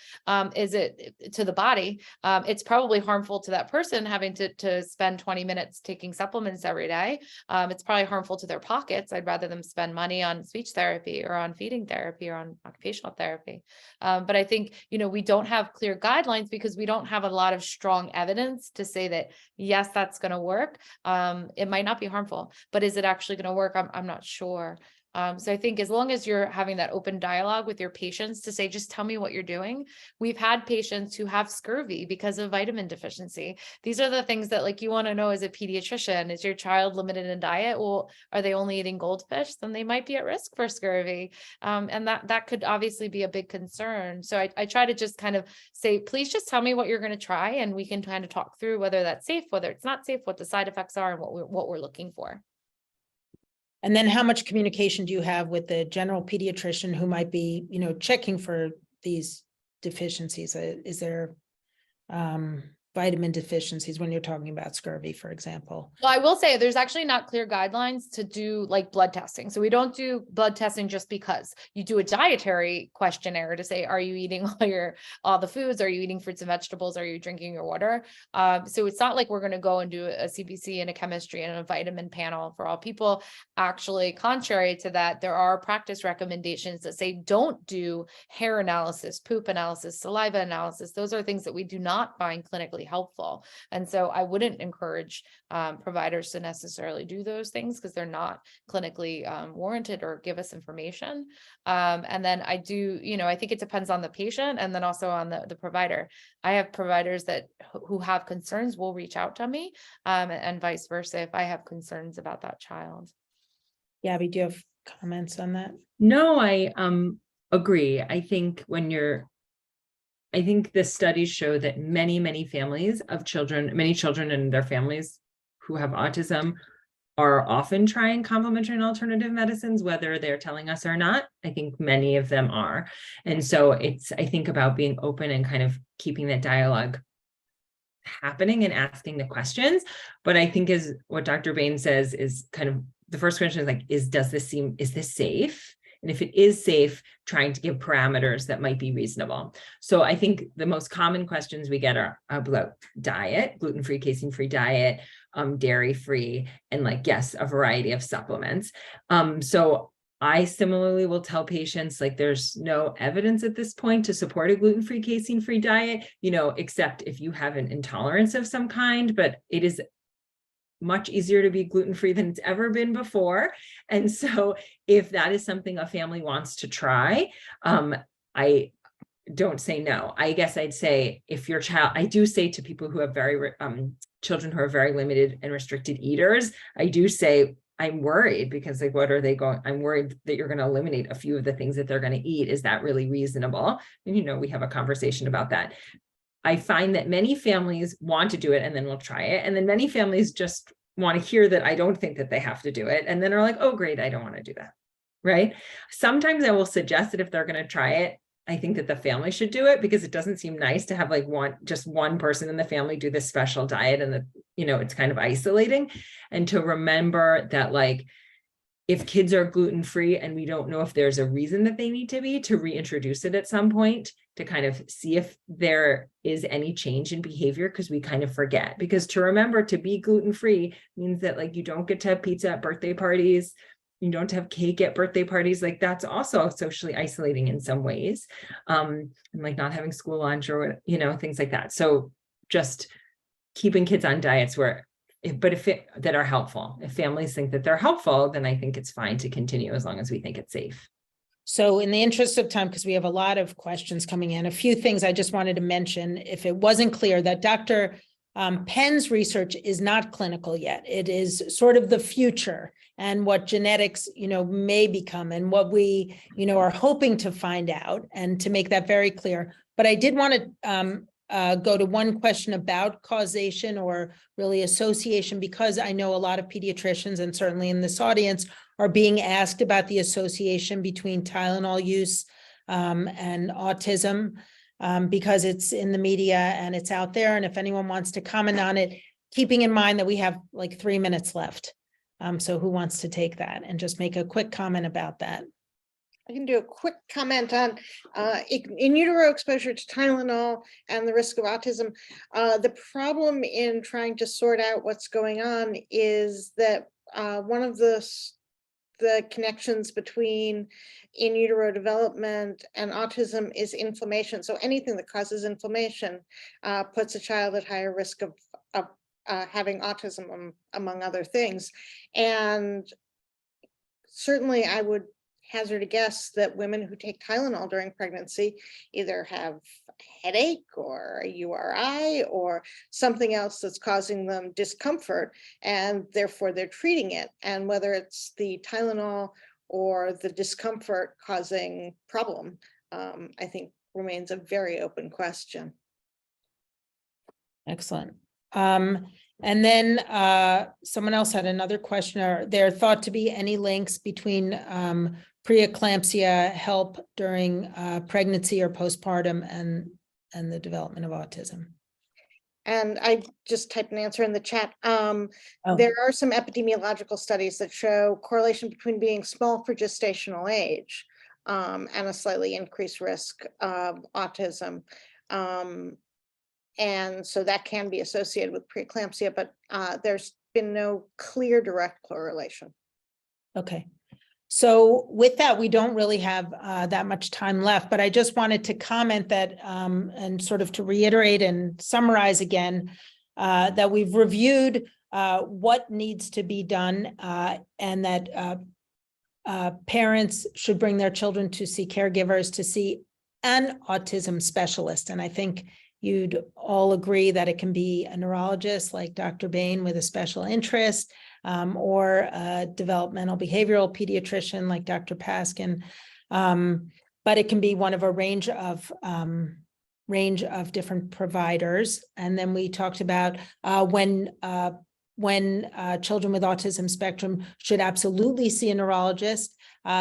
Is it to the body? It's probably harmful to that person having to spend 20 minutes taking supplements every day. It's probably harmful to their pockets. I'd rather them spend money on speech therapy or on feeding therapy or on occupational therapy. But I think, we don't have clear guidelines because we don't have a lot of strong evidence to say that, yes, that's going to work. It might not be harmful, but is it actually going to work? I'm not sure. So I think as long as you're having that open dialogue with your patients to say, just tell me what you're doing. We've had patients who have scurvy because of vitamin deficiency. These are the things that like you want to know as a pediatrician. Is your child limited in diet? Well, are they only eating goldfish? Then they might be at risk for scurvy. And that could obviously be a big concern. So I try to just kind of say, please just tell me what you're going to try, and we can kind of talk through whether that's safe, whether it's not safe, what the side effects are, and what we're looking for. And then how much communication do you have with the general pediatrician who might be, checking for these deficiencies? Is there vitamin deficiencies when you're talking about scurvy, for example? Well, I will say there's actually not clear guidelines to do like blood testing. So we don't do blood testing just because. You do a dietary questionnaire to say, are you eating all the foods? Are you eating fruits and vegetables? Are you drinking your water? So it's not like we're going to go and do a CBC and a chemistry and a vitamin panel for all people. Actually, contrary to that, there are practice recommendations that say don't do hair analysis, poop analysis, saliva analysis. Those are things that we do not find clinically helpful. And so I wouldn't encourage providers to necessarily do those things because they're not clinically warranted or give us information. And then I do, I think it depends on the patient and then also on the provider. I have providers who have concerns will reach out to me and vice versa if I have concerns about that child. Gabby, do you have comments on that? No, I agree. I think the studies show that many families of children, many children and their families who have autism are often trying complementary and alternative medicines, whether they're telling us or not. I think many of them are. And so I think about being open and kind of keeping that dialogue happening and asking the questions. But I think is what Dr. Bain says is kind of the first question is like, is this safe? And if it is safe, trying to give parameters that might be reasonable. So I think the most common questions we get are about diet, gluten-free, casein-free diet, dairy-free, and a variety of supplements. So I similarly will tell patients there's no evidence at this point to support a gluten-free, casein-free diet, except if you have an intolerance of some kind, but it is much easier to be gluten-free than it's ever been before. And so if that is something a family wants to try, I don't say no. I guess I'd say if your child, I do say to people who have children who are very limited and restricted eaters, I do say, I'm worried because what are they going? I'm worried that you're going to eliminate a few of the things that they're going to eat. Is that really reasonable? And, we have a conversation about that. I find that many families want to do it and then we'll try it. And then many families just want to hear that I don't think that they have to do it. And then are like, oh, great, I don't want to do that. Right. Sometimes I will suggest that if they're going to try it, I think that the family should do it because it doesn't seem nice to have just one person in the family do this special diet and it's kind of isolating. And to remember that if kids are gluten-free and we don't know if there's a reason that they need to be, to reintroduce it at some point to kind of see if there is any change in behavior, because we kind of forget. Because to remember, to be gluten-free means that you don't get to have pizza at birthday parties, you don't have cake at birthday parties. That's also socially isolating in some ways, and not having school lunch or things like that. So just keeping kids on diets that are helpful. If families think that they're helpful, then I think it's fine to continue as long as we think it's safe. So in the interest of time, because we have a lot of questions coming in, a few things I just wanted to mention, if it wasn't clear, that Dr. Penn's research is not clinical yet. It is sort of the future and what genetics, may become and what we, are hoping to find out, and to make that very clear. But I did want to go to one question about causation or really association, because I know a lot of pediatricians, and certainly in this audience, are being asked about the association between Tylenol use and autism, because it's in the media and it's out there. And if anyone wants to comment on it, keeping in mind that we have 3 minutes left. So who wants to take that and just make a quick comment about that? I can do a quick comment on in utero exposure to Tylenol and the risk of autism. The problem in trying to sort out what's going on is that one of the connections between in utero development and autism is inflammation. So anything that causes inflammation puts a child at higher risk of having autism, among other things. And certainly I would hazard a guess that women who take Tylenol during pregnancy either have a headache or a URI or something else that's causing them discomfort, and therefore they're treating it. And whether it's the Tylenol or the discomfort causing problem, I think remains a very open question. Excellent. And then someone else had another question. Are there thought to be any links between preeclampsia help during pregnancy or postpartum and the development of autism? And I just typed an answer in the chat. Oh. There are some epidemiological studies that show correlation between being small for gestational age and a slightly increased risk of autism. And so that can be associated with preeclampsia, but there's been no clear direct correlation. Okay. So with that, we don't really have that much time left, but I just wanted to comment that and sort of to reiterate and summarize again that we've reviewed what needs to be done and that parents should bring their children to see caregivers, to see an autism specialist. And I think you'd all agree that it can be a neurologist like Dr. Bain with a special interest, or a developmental behavioral pediatrician like Dr. Paskin. But it can be one of a range of different providers. And then we talked about when children with autism spectrum should absolutely see a neurologist,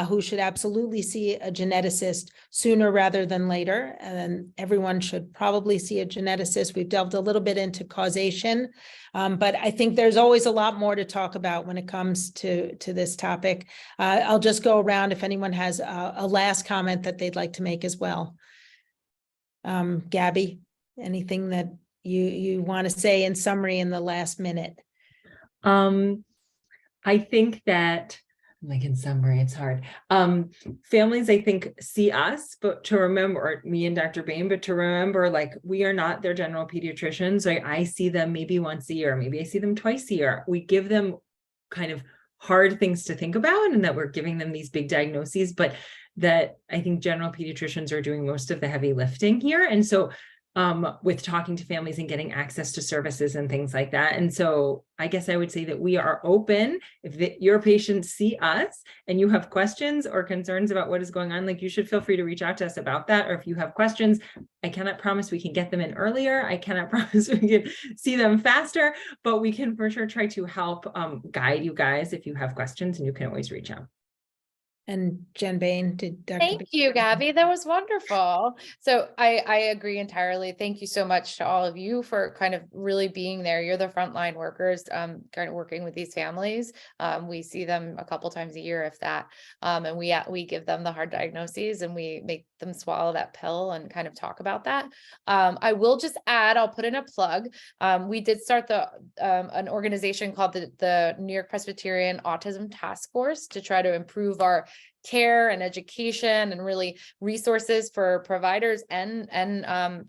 who should absolutely see a geneticist sooner rather than later. And everyone should probably see a geneticist. We've delved a little bit into causation, but I think there's always a lot more to talk about when it comes to this topic. I'll just go around if anyone has a last comment that they'd like to make as well. Gabby, anything that you want to say in summary in the last minute? I think that, like in summary, it's hard. Families, I think, see us, but to remember, or me and Dr. Bain, but to remember, like, we are not their general pediatricians. Like, I see them maybe once a year, maybe I see them twice a year. We give them kind of hard things to think about, and that we're giving them these big diagnoses, but that I think general pediatricians are doing most of the heavy lifting here. And so with talking to families and getting access to services and things like that. And so I guess I would say that we are open. If your patients see us and you have questions or concerns about what is going on, like, you should feel free to reach out to us about that. Or if you have questions, I cannot promise we can get them in earlier. I cannot promise we can see them faster, but we can for sure try to help guide you guys if you have questions, and you can always reach out. And Jen Bain, did Dr. Thank you, Gabby. That was wonderful. So I agree entirely. Thank you so much to all of you for kind of really being there. You're the frontline workers, kind of working with these families. We see them a couple times a year, if that, and we give them the hard diagnoses, and we make them swallow that pill and kind of talk about that. I will just add, I'll put in a plug. We did start an organization called the New York Presbyterian Autism Task Force to try to improve our care and education and really resources for providers and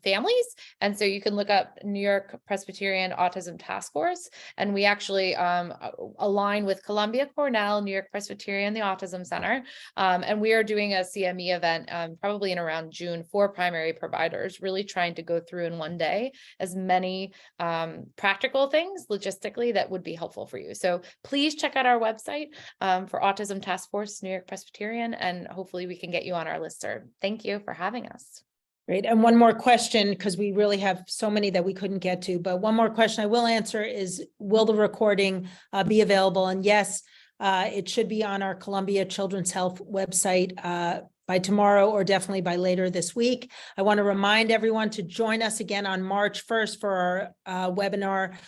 families. And so you can look up New York Presbyterian Autism Task Force. And we actually align with Columbia, Cornell, New York Presbyterian, the Autism Center. And we are doing a CME event probably in around June for primary providers, really trying to go through in one day as many practical things logistically that would be helpful for you. So please check out our website for Autism Task Force, New York Presbyterian, and hopefully we can get you on our listserv. Thank you for having us. Great. And one more question, because we really have so many that we couldn't get to, but one more question I will answer is, will the recording be available? And yes, it should be on our Columbia Children's Health website by tomorrow, or definitely by later this week. I want to remind everyone to join us again on March 1st for our webinar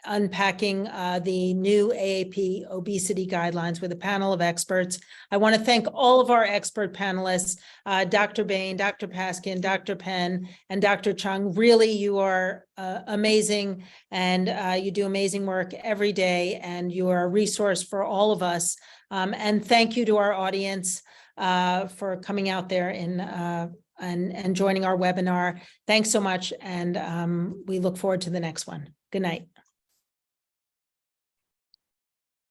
unpacking the new AAP obesity guidelines with a panel of experts. I want to thank all of our expert panelists, Dr. Bain, Dr. Paskin, Dr. Penn, and Dr. Chung. Really, you are amazing, and you do amazing work every day, and you are a resource for all of us. And thank you to our audience for coming out there and joining our webinar. Thanks so much, and we look forward to the next one. Good night.